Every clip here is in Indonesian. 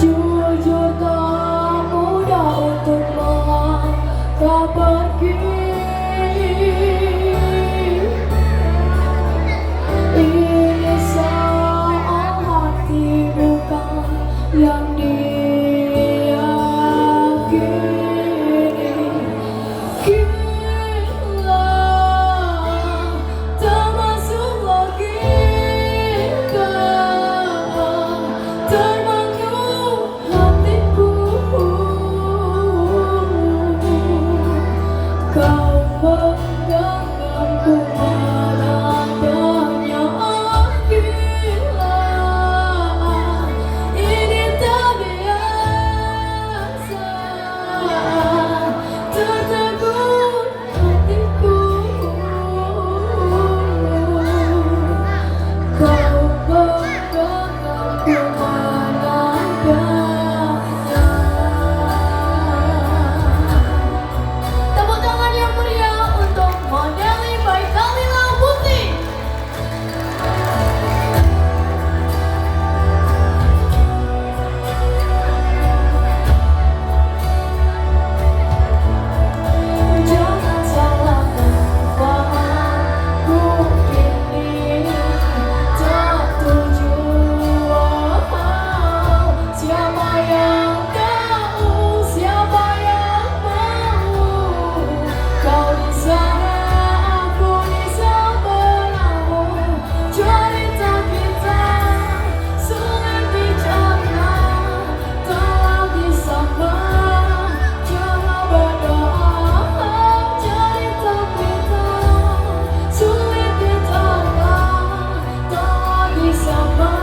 Jujur tak mudah untuk mengangkat pergi. Ini soal hati bukan yang diyakini. Gila, tak masuk logika, termangu hatiku. Kau menggenggamku menandanya. Gila, ini tak biasa, tertegun hatiku. Kau menggenggamku menandanya. Tepuk tangan yang meriah untuk Modeling by Kalila Putih. Jangan salahkan pahamku ini tak tujuan. Siapa yang tahu, siapa yang mau? Kau di sana, aku di sebelahmu. Cerita kita sulit dicerna, tak lagi sama. Jangan berdoa, cerita kita sulit dicerna, tak lagi sama.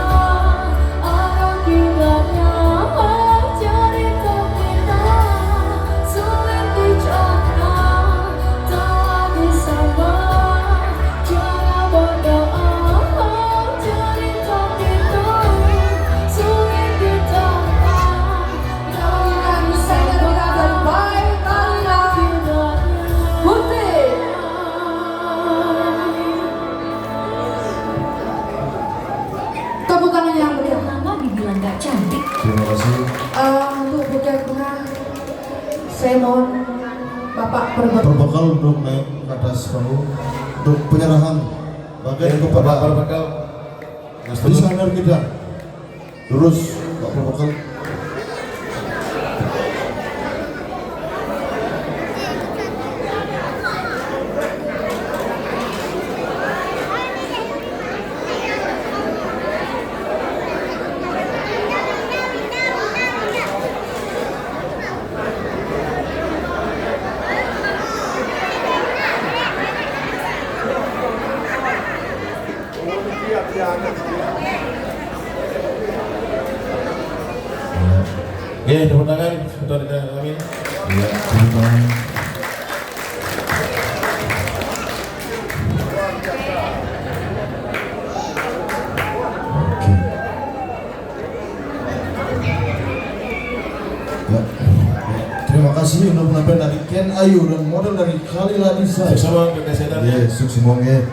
Ada kiranya cerita kita sulit dicerna, tak lagi sama. Jangan berdoa, cerita kita sulit dicerna, tak lagi sama. Tepuk tangan yang meriah. Lama dibilang gak cantik. Terima kasih. Untuk bukit bunga, saya mohon Bapak berbekal. Berbekal untuk naik ke atas panggung untuk penyerahan bagian kepada berbekal desainer kita. Lurus Pak Berbekal. Oke, tepuk tangan sudah amin. Ya, terima. Oke. Ya. Terima kasih untuk penampilan dari Ken Ayu dan model dari Kalila Design. Sama kesehatan. Ya, sukses mongge.